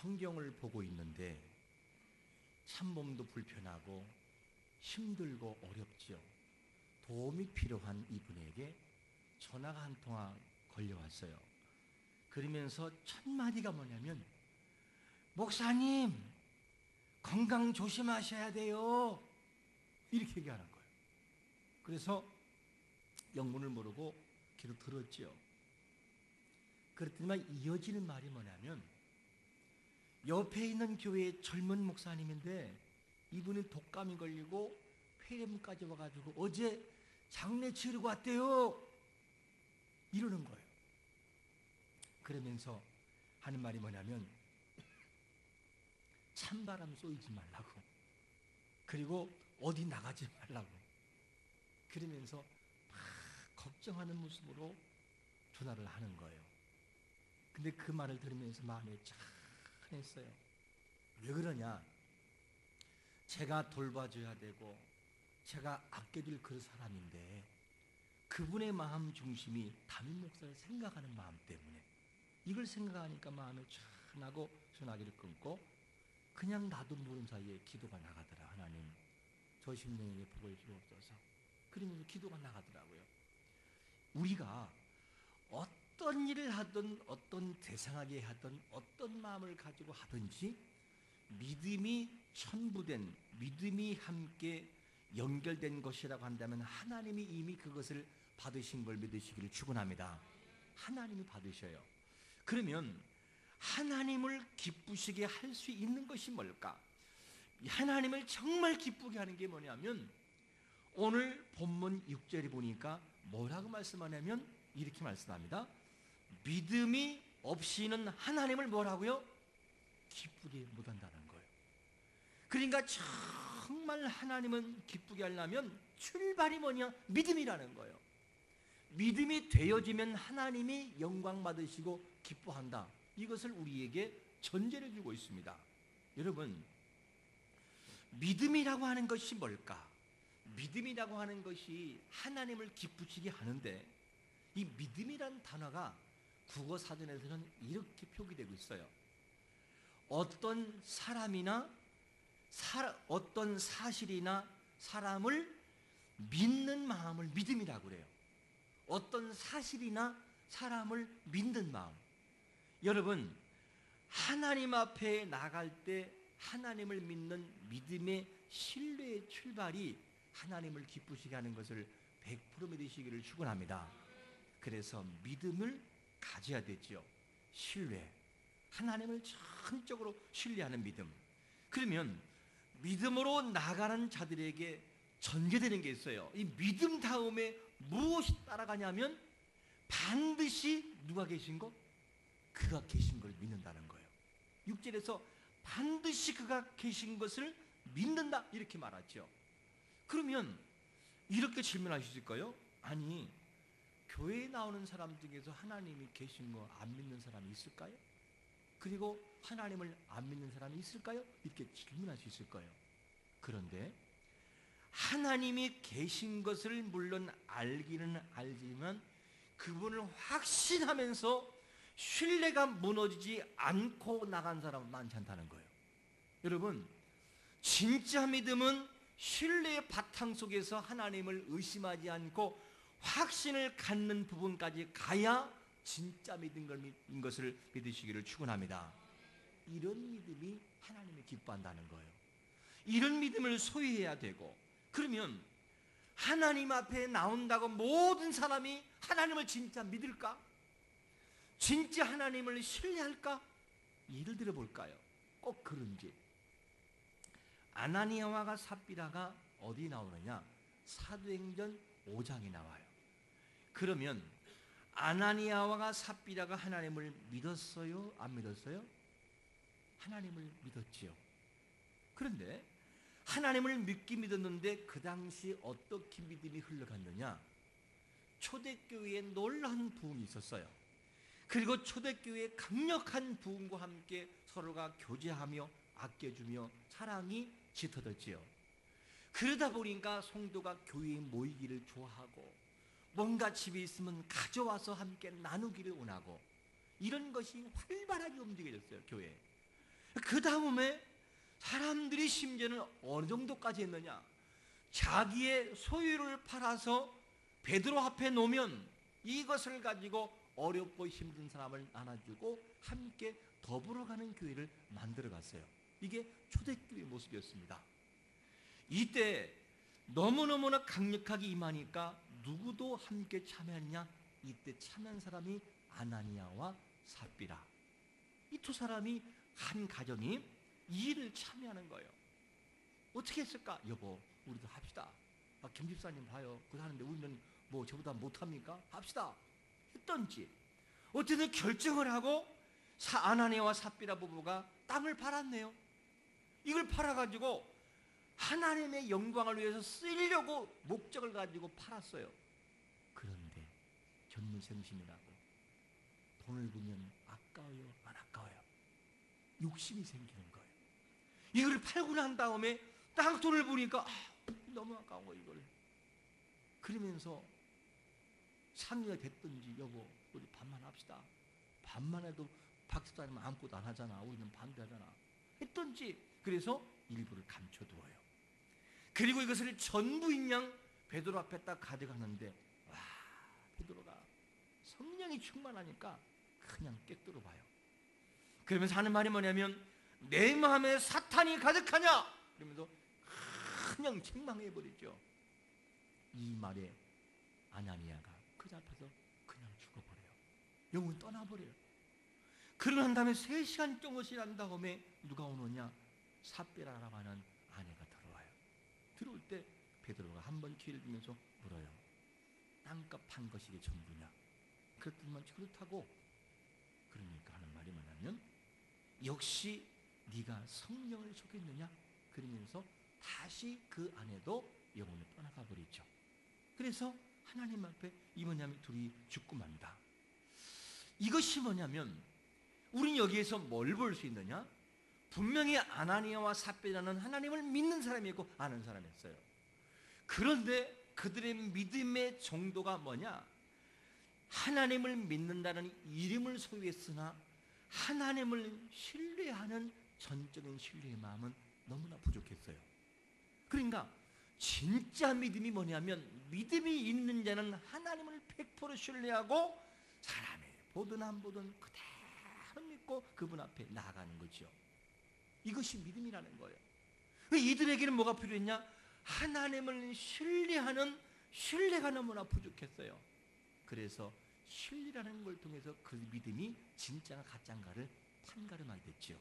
성경을 보고 있는데 참 몸도 불편하고 힘들고 어렵지요. 도움이 필요한 이분에게 전화가 한 통화 걸려왔어요. 그러면서 첫 마디가 뭐냐면, 목사님 건강 조심하셔야 돼요, 이렇게 얘기하는 거예요. 그래서 영문을 모르고 귀로 들었죠. 그랬더니만 이어지는 말이 뭐냐면, 옆에 있는 교회의 젊은 목사님인데 이분은 독감이 걸리고 폐렴까지 와가지고 어제 장례 치르고 왔대요, 이러는 거예요. 그러면서 하는 말이 뭐냐면, 찬바람 쏘이지 말라고, 그리고 어디 나가지 말라고, 그러면서 막 걱정하는 모습으로 전화를 하는 거예요. 근데 그 말을 들으면서 마음이 짠했어요. 왜 그러냐? 제가 돌봐줘야 되고 제가 아껴줄 그 사람인데 그분의 마음 중심이 담임 목사를 생각하는 마음 때문에, 이걸 생각하니까 마음이 짠하고 전화기를 끊고 그냥 나도 모르는 사이에 기도가 나가더라. 하나님, 저 심령에게 복을 주옵소서. 그러면서 기도가 나가더라고요. 우리가 어떤 일을 하든 어떤 대상하게 하든 어떤 마음을 가지고 하든지 믿음이 첨부된, 믿음이 함께 연결된 것이라고 한다면 하나님이 이미 그것을 받으신 걸 믿으시기를 축원합니다. 하나님이 받으셔요. 그러면 하나님을 기쁘시게 할 수 있는 것이 뭘까? 하나님을 정말 기쁘게 하는 게 뭐냐면, 오늘 본문 6절에 보니까 뭐라고 말씀하냐면 이렇게 말씀합니다. 믿음이 없이는 하나님을 뭐라고요? 기쁘게 못한다는 거예요. 그러니까 정말 하나님은 기쁘게 하려면 출발이 뭐냐? 믿음이라는 거예요. 믿음이 되어지면 하나님이 영광 받으시고 기뻐한다. 이것을 우리에게 전제를 주고 있습니다. 여러분, 믿음이라고 하는 것이 뭘까? 믿음이라고 하는 것이 하나님을 기쁘시게 하는데, 이 믿음이라는 단어가 국어 사전에서는 이렇게 표기되고 있어요. 어떤 사람이나 어떤 사실이나 사람을 믿는 마음을 믿음이라고 그래요. 어떤 사실이나 사람을 믿는 마음. 여러분, 하나님 앞에 나갈 때 하나님을 믿는 믿음의 신뢰의 출발이 하나님을 기쁘시게 하는 것을 100% 믿으시기를 축원합니다. 그래서 믿음을 가져야 되죠. 신뢰, 하나님을 전적으로 신뢰하는 믿음. 그러면 믿음으로 나가는 자들에게 전개되는 게 있어요. 이 믿음 다음에 무엇이 따라가냐면, 반드시 누가 계신 것? 그가 계신 걸 믿는다는 거예요. 6절에서 반드시 그가 계신 것을 믿는다, 이렇게 말하죠. 그러면 이렇게 질문하실까요? 아니, 교회에 나오는 사람 중에서 하나님이 계신 거 안 믿는 사람이 있을까요? 그리고 하나님을 안 믿는 사람이 있을까요? 이렇게 질문할 수 있을 거예요. 그런데 하나님이 계신 것을 물론 알기는 알지만 그분을 확신하면서 신뢰가 무너지지 않고 나간 사람은 많지 않다는 거예요. 여러분, 진짜 믿음은 신뢰의 바탕 속에서 하나님을 의심하지 않고 확신을 갖는 부분까지 가야 진짜 믿은 것을 믿으시기를 축원합니다. 이런 믿음이 하나님이 기뻐한다는 거예요. 이런 믿음을 소유해야 되고, 그러면 하나님 앞에 나온다고 모든 사람이 하나님을 진짜 믿을까? 진짜 하나님을 신뢰할까? 예를 들어 볼까요? 꼭 그런지. 아나니아와 삽비라가 어디 나오느냐? 사도행전 5장에 나와요. 그러면 아나니아와 삽비라가 하나님을 믿었어요? 안 믿었어요? 하나님을 믿었지요. 그런데 하나님을 믿었는데 그 당시 어떻게 믿음이 흘러갔느냐? 초대교회에 놀라운 부흥이 있었어요. 그리고 초대교회의 강력한 부흥과 함께 서로가 교제하며 아껴주며 사랑이 짙어졌지요. 그러다 보니까 성도가 교회에 모이기를 좋아하고 뭔가 집에 있으면 가져와서 함께 나누기를 원하고, 이런 것이 활발하게 움직여졌어요, 교회에. 그 다음에 사람들이 심지어는 어느 정도까지 했느냐, 자기의 소유를 팔아서 베드로 앞에 놓으면 이것을 가지고 어렵고 힘든 사람을 나눠주고 함께 더불어가는 교회를 만들어갔어요. 이게 초대교회의 모습이었습니다. 이때 너무너무나 강력하게 임하니까 누구도 함께 참여했냐? 이때 참여한 사람이 아나니아와 삽비라, 이 두 사람이 한 가정이 이 일을 참여하는 거예요. 어떻게 했을까? 여보, 우리도 합시다. 김 집사님 봐요, 그거 하는데 우리는 뭐 저보다 못합니까? 합시다 했던지, 어쨌든 결정을 하고 아나니아와 삽비라 부부가 땅을 팔았네요. 이걸 팔아가지고 하나님의 영광을 위해서 쓰려고 목적을 가지고 팔았어요. 그런데 견물생심이라고 돈을 보면 아까워요, 안 아까워요? 욕심이 생기는 거예요. 이걸 팔고 난 다음에 딱 돈을 보니까 너무 아까워 이걸. 그러면서 상의가 됐든지, 여보 우리 반만 합시다. 반만 해도 박사님 아무것도 안 하잖아, 우리는 반대하잖아 했던지, 그래서 일부를 감춰두어요. 그리고 이것을 전부인 양 베드로 앞에 딱 가져가는데, 와, 베드로가 성령이 충만하니까 그냥 꿰뚫어 봐요. 그러면서 하는 말이 뭐냐면, 내 마음에 사탄이 가득하냐? 그러면서 그냥 책망해버리죠. 이 말에 아나니아가 그 앞에서 그냥 죽어버려요. 영은 떠나버려요. 그러고 난 다음에 3시간 정도 지난 다음에 누가 오느냐? 삽비라라고 하는 아내가 들어와요. 들어올 때 베드로가 한번 기회를 주면서 물어요. 땅값 판 것이 이게 전부냐? 그랬더니 그렇다고. 그러니까 하는 말이 뭐냐면, 역시 네가 성령을 속였느냐? 그러면서 다시 그 아내도 영혼을 떠나가 버리죠. 그래서 하나님 앞에 이 뭐냐면 둘이 죽고 맙니다. 이것이 뭐냐면, 우린 여기에서 뭘 볼 수 있느냐? 분명히 아나니아와 삽비라는 하나님을 믿는 사람이 있고 아는 사람이 있어요. 그런데 그들의 믿음의 정도가 뭐냐? 하나님을 믿는다는 이름을 소유했으나 하나님을 신뢰하는 전적인 신뢰의 마음은 너무나 부족했어요. 그러니까 진짜 믿음이 뭐냐면, 믿음이 있는 자는 하나님을 100% 신뢰하고 사람이 보든 안 보든 그대로 믿고 그분 앞에 나아가는 거죠. 이것이 믿음이라는 거예요. 이들에게는 뭐가 필요했냐? 하나님을 신뢰하는 신뢰가 너무나 부족했어요. 그래서 신뢰라는 걸 통해서 그 믿음이 진짜가 가짜인가를 판가름하게 됐죠.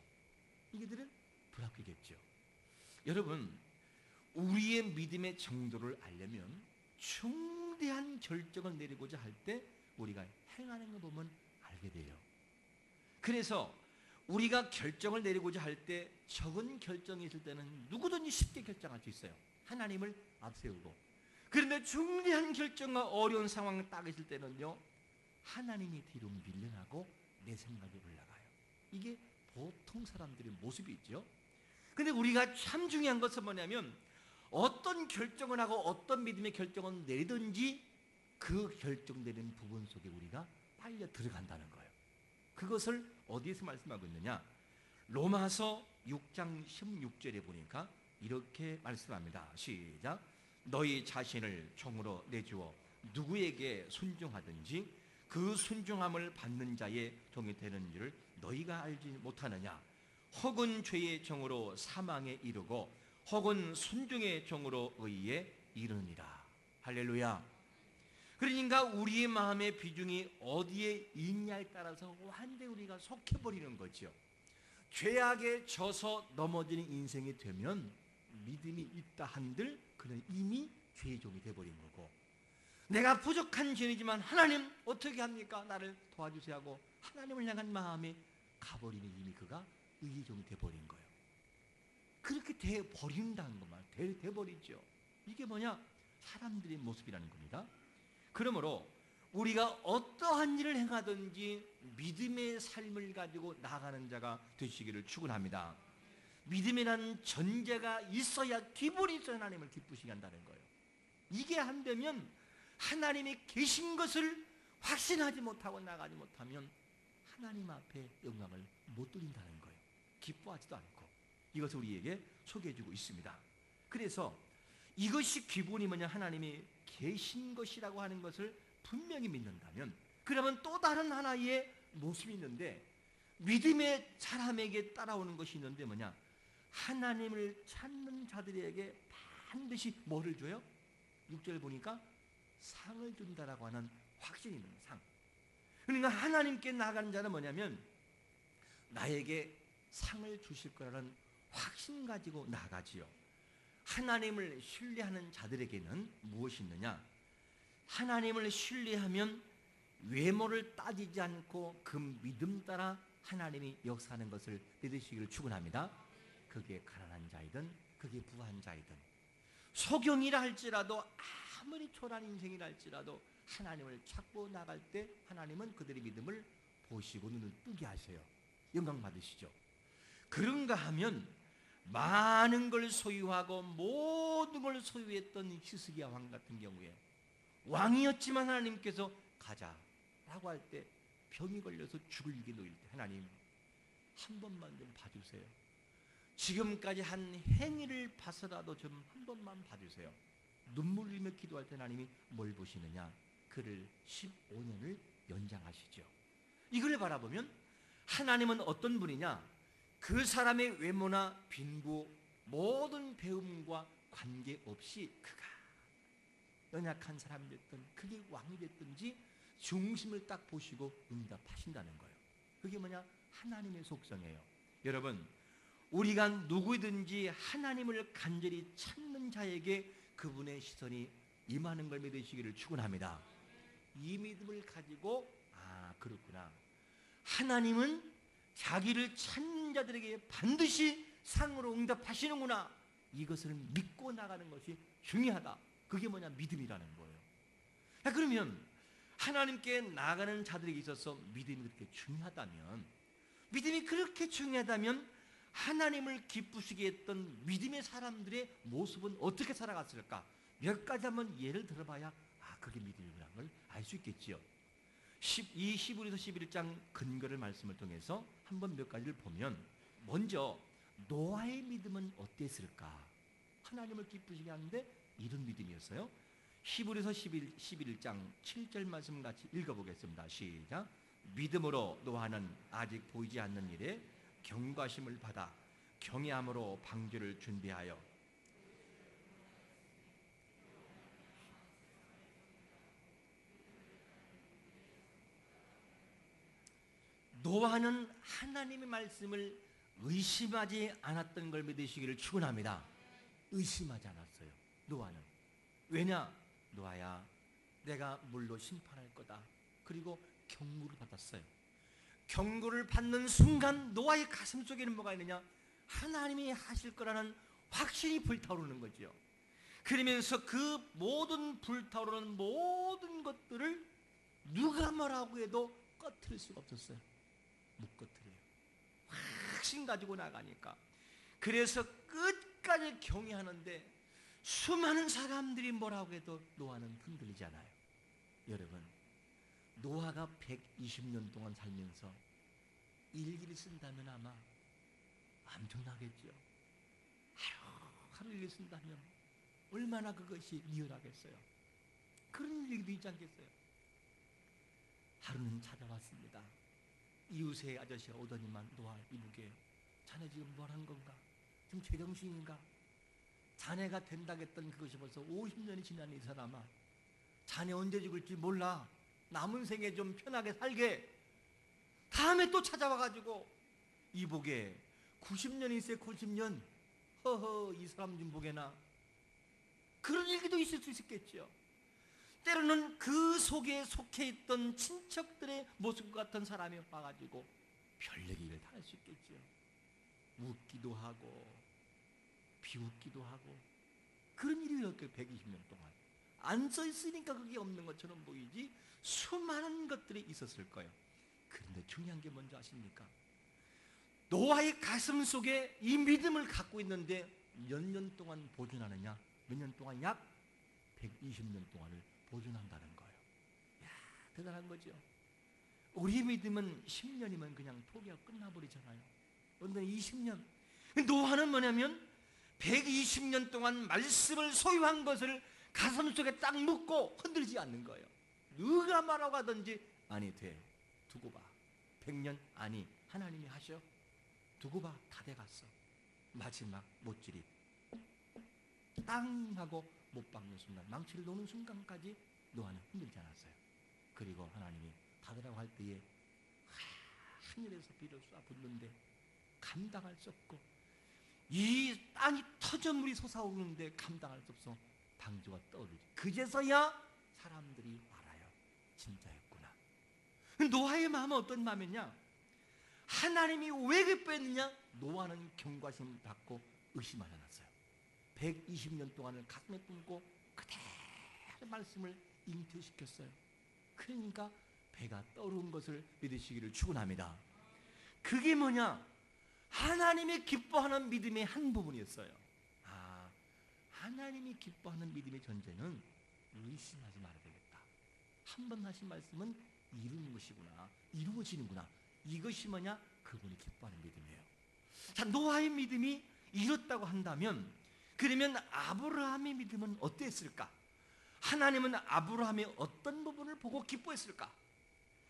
이들은 불합격했죠. 여러분, 우리의 믿음의 정도를 알려면 중대한 결정을 내리고자 할 때 우리가 행하는 거 보면 알게 돼요. 그래서 우리가 결정을 내리고자 할 때 적은 결정이 있을 때는 누구든지 쉽게 결정할 수 있어요. 하나님을 앞세우고. 그런데 중대한 결정과 어려운 상황이 딱 있을 때는요, 하나님이 뒤로 밀려나고 내 생각이 올라가요. 이게 보통 사람들의 모습이죠. 근데 우리가 참 중요한 것은 뭐냐면, 어떤 결정을 하고 어떤 믿음의 결정을 내리든지 그 결정되는 부분 속에 우리가 빨려 들어간다는 거예요. 그것을 어디에서 말씀하고 있느냐? 로마서 6장 16절에 보니까 이렇게 말씀합니다. 시작. 너희 자신을 종으로 내주어 누구에게 순종하든지 그 순종함을 받는 자의 종이 되는 줄을 너희가 알지 못하느냐? 혹은 죄의 종으로 사망에 이르고 혹은 순종의 종으로 의에 이르니라. 할렐루야. 그러니까 우리의 마음의 비중이 어디에 있냐에 따라서 완전히 우리가 속해버리는 거죠. 죄악에 져서 넘어지는 인생이 되면 믿음이 있다 한들 그는 이미 죄의 종이 되어버린 거고, 내가 부족한 죄이지만 하나님 어떻게 합니까? 나를 도와주세요 하고 하나님을 향한 마음이 가버리는, 이미 그가 의의 종이 되어버린 거예요. 그렇게 돼버린다는 것만 돼버리죠. 이게 뭐냐? 사람들의 모습이라는 겁니다. 그러므로 우리가 어떠한 일을 행하든지 믿음의 삶을 가지고 나아가는 자가 되시기를 축원합니다. 믿음이라는 전제가 있어야, 기본이 있어야 하나님을 기쁘시게 한다는 거예요. 이게 안 되면 하나님이 계신 것을 확신하지 못하고 나가지 못하면 하나님 앞에 영광을 못 드린다는 거예요. 기뻐하지도 않고 이것을 우리에게 소개해주고 있습니다. 그래서 이것이 기본이 뭐냐, 하나님이 계신 것이라고 하는 것을 분명히 믿는다면, 그러면 또 다른 하나의 모습이 있는데, 믿음의 사람에게 따라오는 것이 있는데 뭐냐, 하나님을 찾는 자들에게 반드시 뭐를 줘요? 6절 보니까 상을 준다라고 하는 확신이 있는 상. 그러니까 하나님께 나가는 자는 뭐냐면 나에게 상을 주실 거라는 확신 가지고 나가지요. 하나님을 신뢰하는 자들에게는 무엇이 있느냐, 하나님을 신뢰하면 외모를 따지지 않고 그 믿음 따라 하나님이 역사하는 것을 믿으시기를 축원합니다. 그게 가난한 자이든 그게 부한 자이든, 소경이라 할지라도 아무리 초라한 인생이라 할지라도 하나님을 찾고 나갈 때 하나님은 그들의 믿음을 보시고 눈을 뜨게 하셔요. 영광 받으시죠. 그런가 하면 많은 걸 소유하고 모든 걸 소유했던 히스기야 왕 같은 경우에 왕이었지만 하나님께서 가자라고 할 때 병이 걸려서 죽을 위기에 놓일 때 하나님 한 번만 좀 봐주세요. 지금까지 한 행위를 봐서라도 좀 한 번만 봐주세요. 눈물 흘리며 기도할 때 하나님이 뭘 보시느냐, 그를 15년을 연장하시죠. 이걸 바라보면 하나님은 어떤 분이냐, 그 사람의 외모나 빈부 모든 배움과 관계없이 그가 연약한 사람이 됐든 그게 왕이 됐든지 중심을 딱 보시고 응답하신다는 거예요. 그게 뭐냐, 하나님의 속성이에요. 여러분, 우리가 누구든지 하나님을 간절히 찾는 자에게 그분의 시선이 임하는 걸 믿으시기를 축원합니다. 이 믿음을 가지고 그렇구나, 하나님은 자기를 찾는 자들에게 반드시 상으로 응답하시는구나, 이것을 믿고 나가는 것이 중요하다. 그게 뭐냐, 믿음이라는 거예요. 그러면 하나님께 나가는 자들에게 있어서 믿음이 그렇게 중요하다면, 믿음이 그렇게 중요하다면 하나님을 기쁘시게 했던 믿음의 사람들의 모습은 어떻게 살아갔을까? 몇 가지 한번 예를 들어봐야 그게 믿음이라는 걸 알 수 있겠지요. 이 히브리서 11장 근거를 말씀을 통해서 한번 몇 가지를 보면, 먼저 노아의 믿음은 어땠을까? 하나님을 기쁘시게 하는데 이런 믿음이었어요. 히브리서 11장 7절 말씀 같이 읽어보겠습니다. 시작. 믿음으로 노아는 아직 보이지 않는 일에 경과심을 받아 경외함으로 방주를 준비하여 노아는 하나님의 말씀을 의심하지 않았던 걸 믿으시기를 축원합니다. 의심하지 않았어요, 노아는. 왜냐? 노아야, 내가 물로 심판할 거다. 그리고 경고를 받았어요. 경고를 받는 순간 노아의 가슴 속에는 뭐가 있느냐? 하나님이 하실 거라는 확신이 불타오르는 거죠. 그러면서 그 모든 불타오르는 모든 것들을 누가 뭐라고 해도 꺼트릴 수가 없었어요. 못 꺼트려요. 확신 가지고 나가니까. 그래서 끝까지 경외하는데 수많은 사람들이 뭐라고 해도 노아는 흔들리지 않아요. 여러분, 노아가 120년 동안 살면서 일기를 쓴다면 아마 엄청나겠죠. 하루 일기 쓴다면 얼마나 그것이 리얼하겠어요. 그런 일기도 있지 않겠어요. 하루는 찾아왔습니다. 이웃의 아저씨가 오더니만, 노아 이북에 자네 지금 뭘 한 건가? 지금 제정신인가? 자네가 된다겠던 그것이 벌써 50년이 지난 이 사람아, 자네 언제 죽을지 몰라. 남은 생에 좀 편하게 살게. 다음에 또 찾아와가지고 이복에 90년이 있어요. 90년. 허허, 이 사람 좀 보게나. 그런 얘기도 있을 수 있겠죠. 때로는 그 속에 속해 있던 친척들의 모습 같은 사람이 와가지고 별 얘기를 다 할 수 있겠죠. 웃기도 하고 비웃기도 하고. 그런 일이 이렇게 120년 동안 안 써 있으니까 그게 없는 것처럼 보이지 수많은 것들이 있었을 거예요. 그런데 중요한 게 뭔지 아십니까? 노아의 가슴 속에 이 믿음을 갖고 있는데 몇 년 동안 보존하느냐? 몇 년 동안? 약 120년 동안을 보존한다는 거예요. 이야, 대단한 거죠. 우리 믿음은 10년이면 그냥 포기하고 끝나버리잖아요. 어떤 20년. 노아는 뭐냐면 120년 동안 말씀을 소유한 것을 가슴속에 딱 묻고 흔들지 않는 거예요. 누가 말하고 하든지 아니 돼, 두고 봐. 100년 아니, 하나님이 하셔, 두고 봐. 다 돼갔어. 마지막 못질이 땅 하고 못 박는 순간, 망치를 놓는 순간까지 노아는 흔들지 않았어요. 그리고 하나님이 닫으라고 할 때에 하늘에서 비를 쏴붓는데 감당할 수 없고, 이 땅이 터져 물이 솟아오르는데 감당할 수 없어 방주가 떠오르지. 그제서야 사람들이 알아요, 진짜였구나. 노아의 마음은 어떤 마음이냐? 하나님이 왜 기뻐했느냐? 노아는 경과심 받고 의심하지 않았어요. 120년 동안을 가슴에 품고 그대로 말씀을 잉태시켰어요. 그러니까 배가 떠오른 것을 믿으시기를 축원합니다. 그게 뭐냐? 하나님이 기뻐하는 믿음의 한 부분이었어요. 하나님이 기뻐하는 믿음의 전제는 의심하지 말아야 되겠다. 한 번 하신 말씀은 이루는 것이구나, 이루어지는구나. 이것이 뭐냐? 그분이 기뻐하는 믿음이에요. 자, 노아의 믿음이 이뤘다고 한다면, 그러면 아브라함의 믿음은 어땠을까? 하나님은 아브라함의 어떤 부분을 보고 기뻐했을까?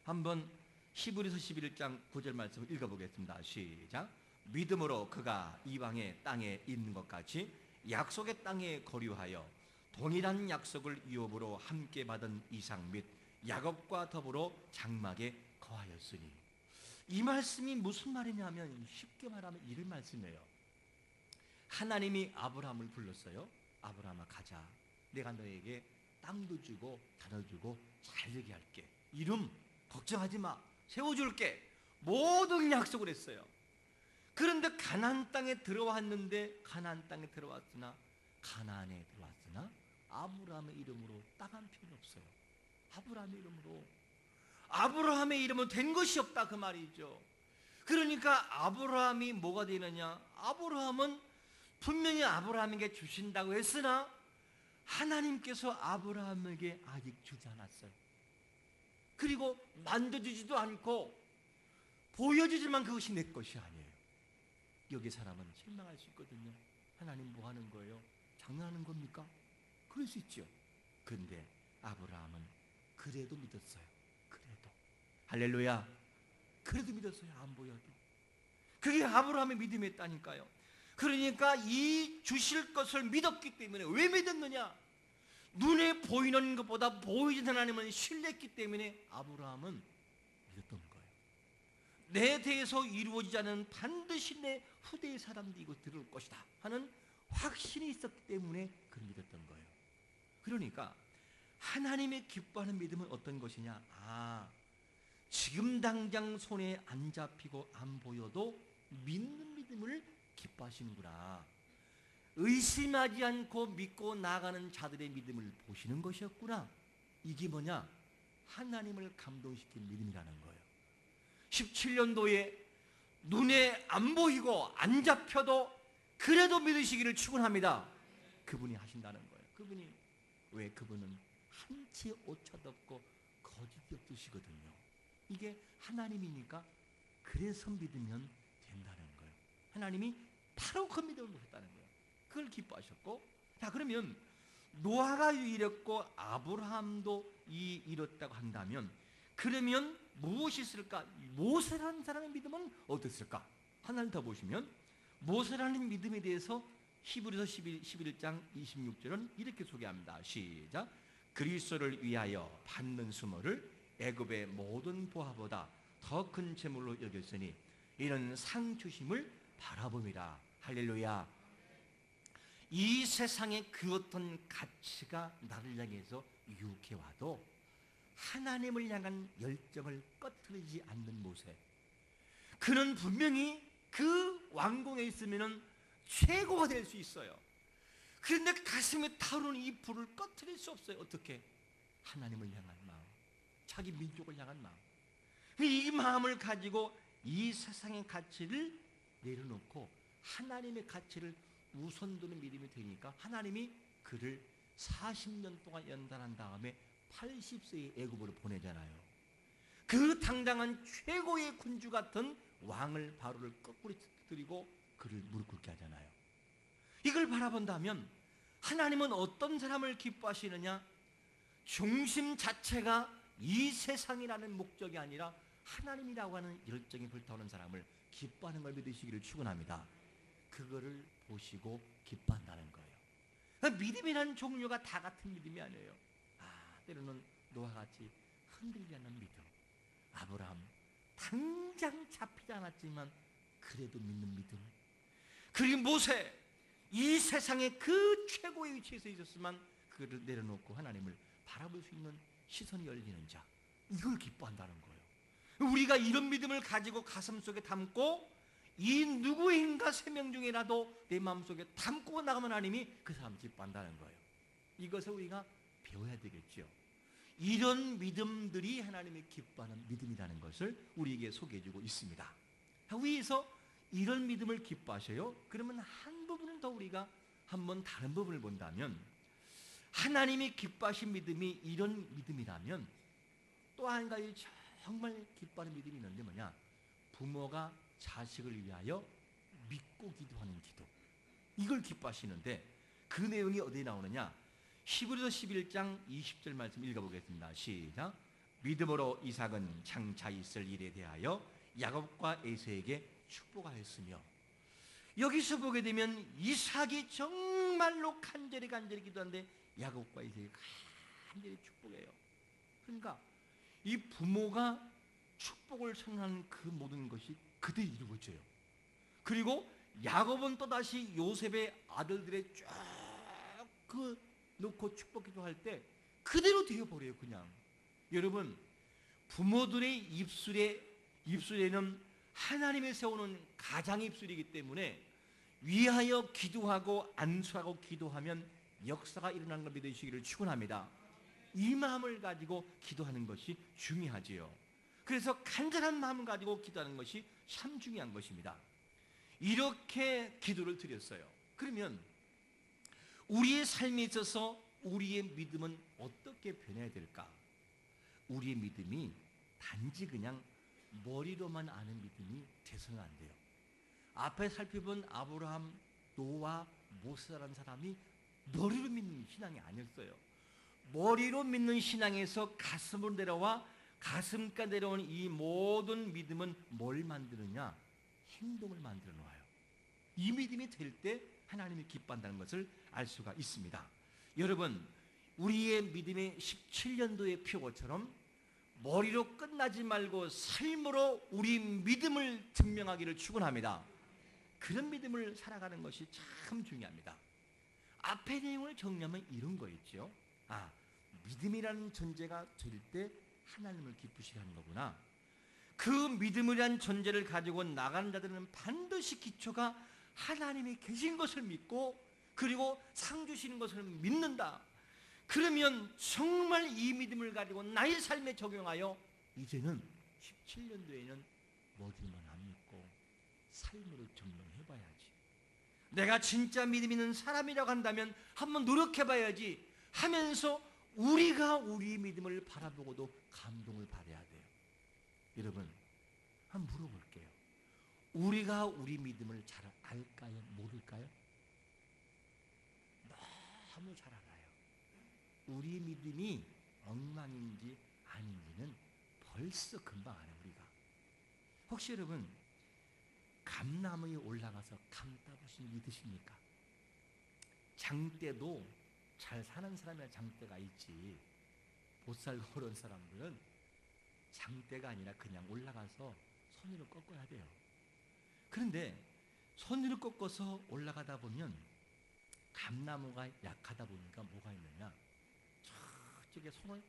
한번 히브리서 11장 9절 말씀을 읽어보겠습니다. 시작. 믿음으로 그가 이방의 땅에 있는 것 같이 약속의 땅에 거류하여 동일한 약속을 유업으로 함께 받은 이삭 및 야곱과 더불어 장막에 거하였으니. 이 말씀이 무슨 말이냐면, 쉽게 말하면 이런 말씀이에요. 하나님이 아브라함을 불렀어요. 아브라함아, 가자. 내가 너에게 땅도 주고 자녀도 주고 잘 되게 할게. 이름 걱정하지 마, 세워줄게. 모든 약속을 했어요. 그런데 가나안 땅에 들어왔는데, 가나안 땅에 들어왔으나, 가나안에 들어왔으나 아브라함의 이름으로 딱 한 편이 없어요. 아브라함의 이름은 된 것이 없다, 그 말이죠. 그러니까 아브라함이 뭐가 되느냐? 아브라함은 분명히 아브라함에게 주신다고 했으나 하나님께서 아브라함에게 아직 주지 않았어요. 그리고 만져주지도 않고 보여주지만 그것이 내 것이 아니에요. 여기 사람은 실망할 수 있거든요. 하나님 뭐 하는 거예요? 장난하는 겁니까? 그럴 수 있죠. 그런데 아브라함은 그래도 믿었어요. 그래도, 할렐루야, 그래도 믿었어요. 안 보여도. 그게 아브라함의 믿음이었다니까요. 그러니까 이 주실 것을 믿었기 때문에. 왜 믿었느냐? 눈에 보이는 것보다 보이는 하나님은 신뢰했기 때문에 아브라함은 믿었던 거예요. 내 대해서 이루어지지 않은 반드시 내 후대의 사람들이 이거 들을 것이다 하는 확신이 있었기 때문에 그를 믿었던 거예요. 그러니까 하나님의 기뻐하는 믿음은 어떤 것이냐? 지금 당장 손에 안 잡히고 안 보여도 믿는 믿음을 기뻐하시는구나. 의심하지 않고 믿고 나가는 자들의 믿음을 보시는 것이었구나. 이게 뭐냐? 하나님을 감동시킨 믿음이라는 거예요. 17년도에 눈에 안 보이고 안 잡혀도 그래도 믿으시기를 축원합니다. 그분이 하신다는 거예요. 그분은 한치 오차도 없고 거짓이 없으시거든요. 이게 하나님이니까 그래서 믿으면 된다는 거예요. 하나님이 바로 그 믿음을 보셨다는 거예요. 그걸 기뻐하셨고, 자, 그러면 노아가 이뤘고 아브라함도 이뤘다고 한다면, 그러면 무엇이 있을까? 모세라는 사람의 믿음은 어땠을까? 하나를 더 보시면 모세라는 믿음에 대해서 히브리서 11장 26절은 이렇게 소개합니다. 시작. 그리스도를 위하여 받는 수모를 애굽의 모든 보화보다 더 큰 재물로 여겼으니 이는 상 주심을 바라봅니다. 할렐루야. 이 세상의 그 어떤 가치가 나를 향해서 유혹해와도 하나님을 향한 열정을 꺼트리지 않는 모세. 그는 분명히 그 왕궁에 있으면 최고가 될 수 있어요. 그런데 가슴에 타오르는 이 불을 꺼트릴 수 없어요. 어떻게? 하나님을 향한 마음, 자기 민족을 향한 마음. 이 마음을 가지고 이 세상의 가치를 내려놓고 하나님의 가치를 우선 두는 믿음이 되니까 하나님이 그를 40년 동안 연단한 다음에 80세의 애굽으로 보내잖아요. 그 당당한 최고의 군주 같은 왕을 바로를 거꾸로 엎드리고 그를 무릎 꿇게 하잖아요. 이걸 바라본다면 하나님은 어떤 사람을 기뻐하시느냐? 중심 자체가 이 세상이라는 목적이 아니라 하나님이라고 하는 열정이 불타오는 사람을 기뻐하는 걸 믿으시기를 축원합니다. 그거를 보시고 기뻐한다는 거예요. 믿음이라는 종류가 다 같은 믿음이 아니에요. 때로는 노아같이 흔들리지 않는 믿음. 아브라함 당장 잡히지 않았지만 그래도 믿는 믿음. 그리고 모세 이 세상의 그 최고의 위치에서 있었지만 그를 내려놓고 하나님을 바라볼 수 있는 시선이 열리는 자, 이걸 기뻐한다는 거예요. 우리가 이런 믿음을 가지고 가슴속에 담고 이 누구인가 세 명 중에라도 내 마음속에 담고 나가면 하나님이 그 사람 기뻐한다는 거예요. 이것을 우리가 배워야 되겠죠. 이런 믿음들이 하나님이 기뻐하는 믿음이라는 것을 우리에게 소개해주고 있습니다. 위에서 이런 믿음을 기뻐하셔요. 그러면 한 부분은 더 우리가 한번 다른 부분을 본다면 하나님이 기뻐하신 믿음이 이런 믿음이라면 또 한 가지 정말 기뻐하는 믿음이 있는데 뭐냐? 부모가 자식을 위하여 믿고 기도하는 기도. 이걸 기뻐하시는데 그 내용이 어디에 나오느냐? 히브리서 11장 20절 말씀 읽어보겠습니다. 시작. 믿음으로 이삭은 장차 있을 일에 대하여 야곱과 에서에게 축복하였으며, 여기서 보게 되면 이삭이 정말로 간절히 기도하는데 야곱과 에서에게 간절히 축복해요. 그러니까 이 부모가 축복을 선언하는 그 모든 것이 그대로 이루어져요. 그리고 야곱은 또다시 요셉의 아들들의 쫙 놓고 축복 기도할 때 그대로 되어버려요. 그냥 여러분, 부모들의 입술에는 하나님이 세우는 가장 입술이기 때문에 위하여 기도하고 안수하고 기도하면 역사가 일어나는 걸 믿으시기를 축원합니다. 이 마음을 가지고 기도하는 것이 중요하지요. 그래서 간절한 마음을 가지고 기도하는 것이 참 중요한 것입니다. 이렇게 기도를 드렸어요. 그러면 우리의 삶에 있어서 우리의 믿음은 어떻게 변해야 될까? 우리의 믿음이 단지 그냥 머리로만 아는 믿음이 돼서는 안 돼요. 앞에 살펴본 아브라함, 노아, 모세라는 사람이 머리로 믿는 신앙이 아니었어요. 머리로 믿는 신앙에서 가슴으로 내려와 가슴까지 내려온 이 모든 믿음은 뭘 만드느냐? 행동을 만들어 놓아요. 이 믿음이 될 때 하나님이 기뻐한다는 것을 알 수가 있습니다. 여러분, 우리의 믿음의 17년도의 표어처럼 머리로 끝나지 말고 삶으로 우리 믿음을 증명하기를 축원합니다. 그런 믿음을 살아가는 것이 참 중요합니다. 앞의 내용을 정리하면 이런 거였죠. 믿음이라는 존재가 될 때 하나님을 기쁘시게 하는 거구나. 그 믿음이라는 존재를 가지고 나가는 자들은 반드시 기초가 하나님이 계신 것을 믿고 그리고 상 주시는 것을 믿는다. 그러면 정말 이 믿음을 가지고 나의 삶에 적용하여 이제는 17년도에는 머리만 안 믿고 삶으로 증명해봐야지. 내가 진짜 믿음 있는 사람이라고 한다면 한번 노력해봐야지 하면서 우리가 우리 믿음을 바라보고도 감동을 받아야 돼요. 여러분, 한번 물어볼게요. 우리가 우리 믿음을 잘 알까요? 모를까요? 너무 잘 알아요. 우리 믿음이 엉망인지 아닌지는 벌써 금방 알아요. 우리가 혹시 여러분 감나무에 올라가서 감 따보신 일 있으십니까? 장대도 잘 사는 사람이야 장대가 있지, 못 살고 그런 사람들은 장대가 아니라 그냥 올라가서 손으로 꺾어야 돼요. 그런데 손으로 꺾어서 올라가다 보면 감나무가 약하다 보니까 뭐가 있느냐, 저쪽에 손을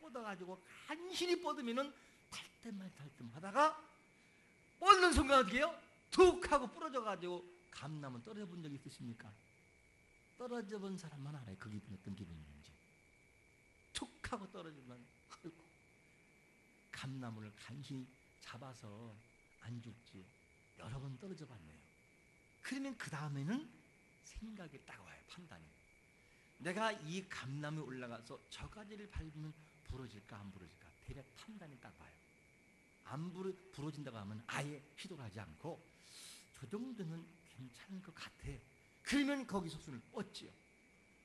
뻗어가지고 간신히 뻗으면은 탈 듯 하다가 뻗는 순간 어떻게 해요? 툭 하고 부러져가지고 감나무 떨어져 본 적 있으십니까? 떨어져 본 사람만 알아요. 그 기분이 어떤 기분인지. 툭 하고 떨어지면 감나무를 간신히 잡아서 안 죽지. 여러 번 떨어져 봤네요. 그러면 그 다음에는 생각이 딱 와요. 판단이. 내가 이 감나무에 올라가서 저 가지를 밟으면 부러질까 안 부러질까 대략 판단이 딱 와요. 안 부러진다고 하면 아예 시도를 하지 않고 저 정도는 괜찮은 것 같아. 그러면 거기서 손을 뻗지요.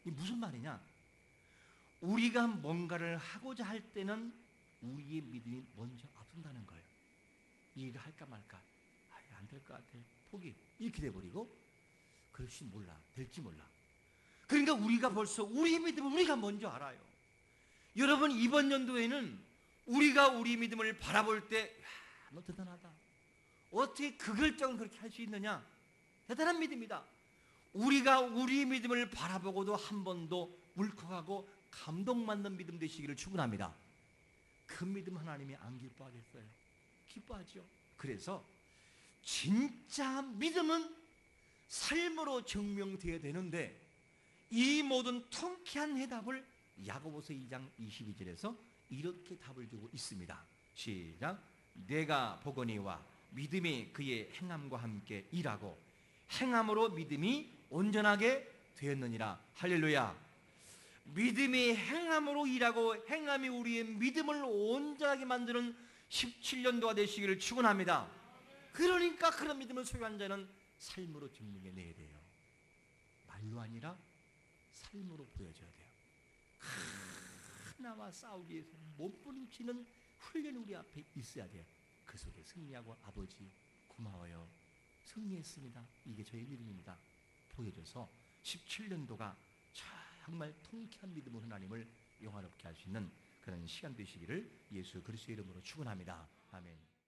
이게 무슨 말이냐? 우리가 뭔가를 하고자 할 때는 우리의 믿음이 먼저 앞선다는 거예요. 이 일을 할까 말까? 안 될 것 같아. 포기. 이렇게 돼버리고, 그럴지 몰라. 될지 몰라. 그러니까 우리가 벌써 우리의 믿음을 우리가 먼저 알아요. 여러분, 이번 연도에는 우리가 우리 믿음을 바라볼 때, 너 대단하다. 어떻게 그 결정을 그렇게 할 수 있느냐? 대단한 믿음이다. 우리가 우리 믿음을 바라보고도 한 번도 울컥하고 감동받는 믿음 되시기를 축원합니다. 그 믿음 하나님이 안 기뻐하겠어요? 기뻐하죠. 그래서 진짜 믿음은 삶으로 증명되어야 되는데, 이 모든 통쾌한 해답을 야고보서 2장 22절에서 이렇게 답을 주고 있습니다. 시작. 내가 보거니와 믿음이 그의 행함과 함께 일하고 행함으로 믿음이 온전하게 되었느니라. 할렐루야. 믿음이 행함으로 일하고 행함이 우리의 믿음을 온전하게 만드는 17년도가 되시기를 축원합니다. 그러니까 그런 믿음을 소유한 자는 삶으로 증명해내야 돼요. 말로 아니라 삶으로 보여줘야 돼요. 하나와 싸우기 위해서 몸부림치는 훈련이 우리 앞에 있어야 돼요. 그 속에 승리하고 아버지 고마워요. 승리했습니다. 이게 저의 믿음입니다. 보여줘서 17년도가 정말 통쾌한 믿음으로 하나님을 영화롭게 할 수 있는 그런 시간 되시기를 예수 그리스도의 이름으로 축원합니다. 아멘.